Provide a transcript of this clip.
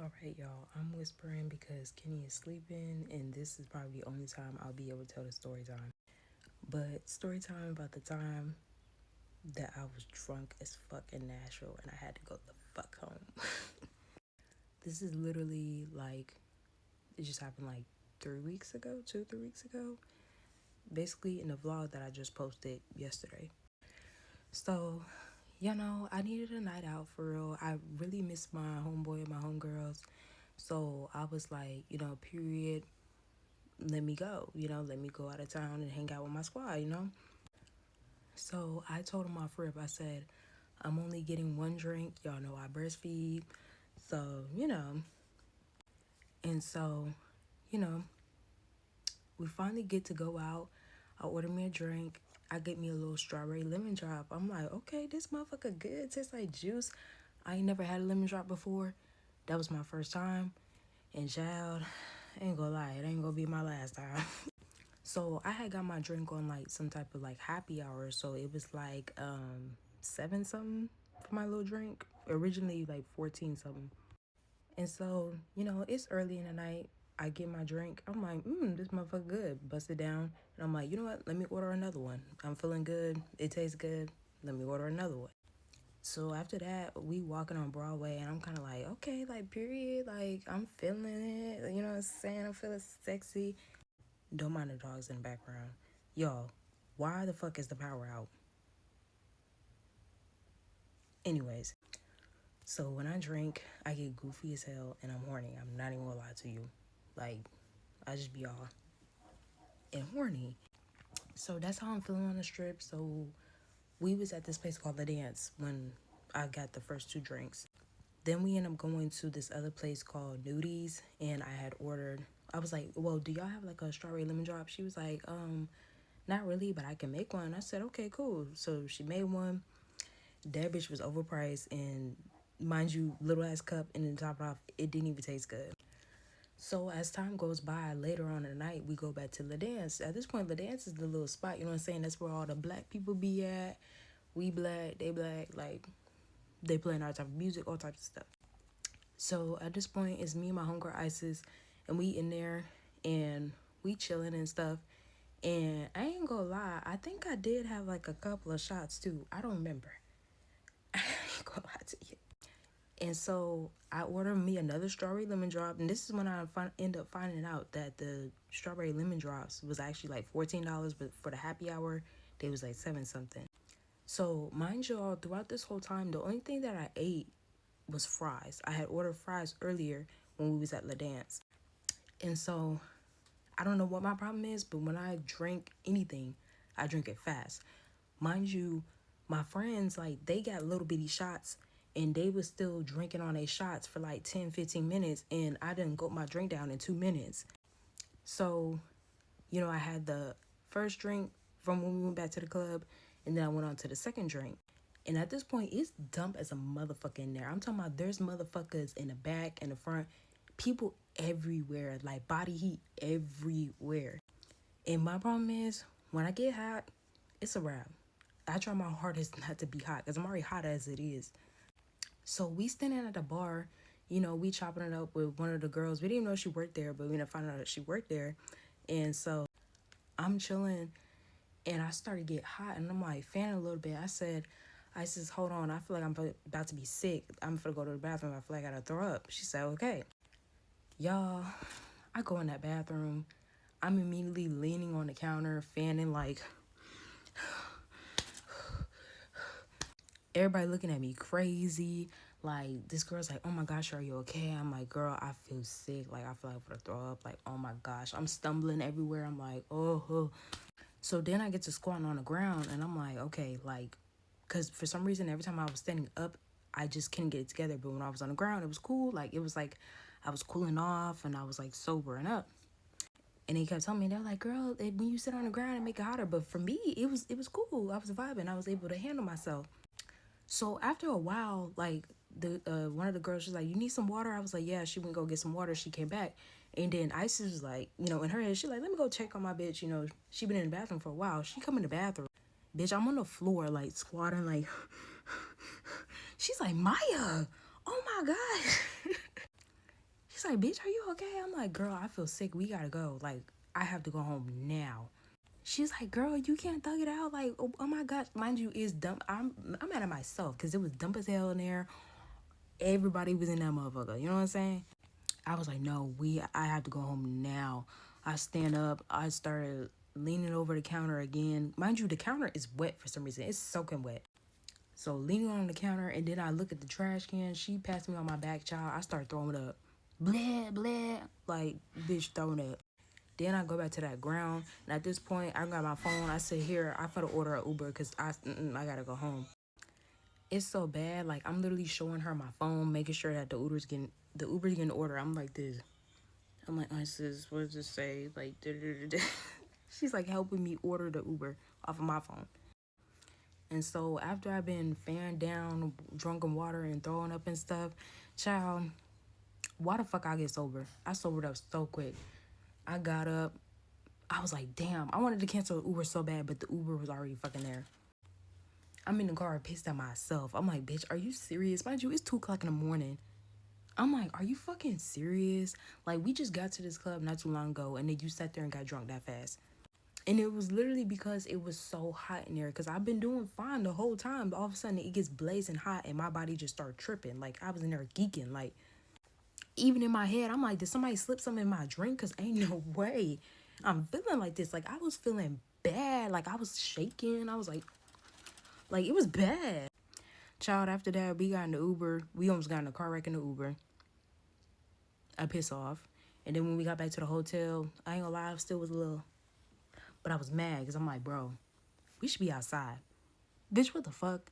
Alright, y'all, I'm whispering because Kenny is sleeping, and this is probably the only time I'll be able to tell the story time. But story time about the time that I was drunk as fuck in Nashville and I had to go the fuck home. This is literally like, it just happened like 3 weeks ago, 2, 3 weeks ago. Basically, in the vlog that I just posted yesterday. So, I needed a night out for real. I really missed my homeboy and my homegirls. So I was like, period, let me go. Let me go out of town and hang out with my squad. So I told him off rip, I said, I'm only getting one drink. Y'all know I breastfeed. So. And so, you know, we finally get to go out. I order me a drink. I get me a little strawberry lemon drop. I'm like, okay, this motherfucker good. Tastes like juice. I ain't never had a lemon drop before. That was my first time. And child, I ain't gonna lie, it ain't gonna be my last time. So I had got my drink on like some type of like happy hour. So it was like 7 something for my little drink. Originally like 14 something. And so, it's early in the night. I get my drink. I'm like, this motherfucker good. Bust it down. And I'm like, you know what? Let me order another one. I'm feeling good. It tastes good. Let me order another one. So after that, we walking on Broadway, and I'm kind of like, okay, like, period. Like, I'm feeling it. You know what I'm saying? I'm feeling sexy. Don't mind the dogs in the background. Y'all, why the fuck is the power out? Anyways, so when I drink, I get goofy as hell, and I'm horny. I'm not even gonna lie to you. Like, I just be all and horny. So that's how I'm feeling on the strip. So we was at this place called The Dance when I got the first 2 drinks. Then we end up going to this other place called Nudies, and I had ordered, I was like, well, do y'all have like a strawberry lemon drop? She was like, not really, but I can make one. I said, okay, cool. So she made one. That bitch was overpriced, and mind you, little ass cup, and then top it off, it didn't even taste good. So as time goes by, later on in the night, we go back to La Dance. At this point, La Dance is the little spot, you know what I'm saying? That's where all the black people be at. We black, they black, like, they playing our type of music, all types of stuff. So at this point, it's me and my homegirl Isis, and we in there, and we chilling and stuff. And I ain't gonna lie, I think I did have like a couple of shots too. I don't remember. I ain't gonna lie to you. And so I ordered me another strawberry lemon drop. And this is when I end up finding out that the strawberry lemon drops was actually like $14. But for the happy hour, they was like 7 something. So mind you all, throughout this whole time, the only thing that I ate was fries. I had ordered fries earlier when we was at La Dance. And so I don't know what my problem is, but when I drink anything, I drink it fast. Mind you, my friends, like, they got little bitty shots, and they was still drinking on their shots for like 10, 15 minutes, and I didn't go my drink down in 2 minutes. So, I had the first drink from when we went back to the club, and then I went on to the second drink. And at this point, it's dumb as a motherfucker in there. I'm talking about there's motherfuckers in the back and the front. People everywhere, like body heat everywhere. And my problem is, when I get hot, it's a wrap. I try my hardest not to be hot because I'm already hot as it is. So we standing at the bar, we chopping it up with one of the girls. We didn't even know she worked there, but we didn't find out that she worked there. And so I'm chilling, and I started to get hot, and I'm like fanning a little bit. I said, hold on, I feel like I'm about to be sick. I'm gonna go to the bathroom. I feel like I gotta throw up. She said, okay. Y'all, I go in that bathroom. I'm immediately leaning on the counter, fanning like, everybody looking at me crazy. Like, this girl's like, oh my gosh, are you okay? I'm like, girl, I feel sick. Like, I feel like I'm gonna throw up. Like, oh my gosh. I'm stumbling everywhere. I'm like, oh. So then I get to squatting on the ground, and I'm like, okay, like, because for some reason, every time I was standing up, I just couldn't get it together. But when I was on the ground, it was cool. Like, it was like I was cooling off, and I was like sobering up. And they kept telling me, they're like, girl, when you sit on the ground, it make it hotter. But for me, it was cool. I was vibing. I was able to handle myself. So after a while, like, the one of the girls was like, you need some water? I was like, yeah. She went go get some water. She came back. And then Isis was like, in her head, she like, let me go check on my bitch. She been in the bathroom for a while. She come in the bathroom. Bitch, I'm on the floor, like, squatting, like. She's like, Maya, oh my gosh. like, bitch, are you okay? I'm like, girl, I feel sick. We gotta go. Like, I have to go home now. She's like, girl, you can't thug it out. Like, oh my gosh. Mind you, it's dumb. I'm mad at myself because it was dumb as hell in there. Everybody was in that motherfucker. You know what I'm saying? I was like, no, I have to go home now. I stand up. I started leaning over the counter again. Mind you, the counter is wet for some reason. It's soaking wet. So leaning on the counter, and then I look at the trash can. She passed me on my back, child. I start throwing up. Blah, blah. Like, bitch, throwing up. Then I go back to that ground. And at this point, I got my phone. I said, here, I gotta order an Uber because I gotta go home. It's so bad. Like, I'm literally showing her my phone, making sure that the Uber's getting order. I'm like this. I'm like, oh, sis, what does it say? Like, she's like helping me order the Uber off of my phone. And so after I've been fanned down, drinking water and throwing up and stuff, child, why the fuck I get sober? I sobered up so quick. I got up. I was like, damn, I wanted to cancel the Uber so bad, but the Uber was already fucking there. I'm in the car pissed at myself. I'm like, bitch, are you serious? Mind you, it's 2 o'clock in the morning. I'm like, are you fucking serious? Like, we just got to this club not too long ago, and then you sat there and got drunk that fast. And it was literally because it was so hot in there. Because I've been doing fine the whole time. But all of a sudden, it gets blazing hot, and my body just started tripping. Like, I was in there geeking. Like, even in my head, I'm like, did somebody slip something in my drink? Because ain't no way I'm feeling like this. Like, I was feeling bad. Like, I was shaking. I was like, it was bad. Child, after that, we got in the Uber. We almost got in a car wreck in the Uber. I pissed off. And then when we got back to the hotel, I ain't gonna lie, I still was a little... But I was mad because I'm like, bro, we should be outside. Bitch, what the fuck?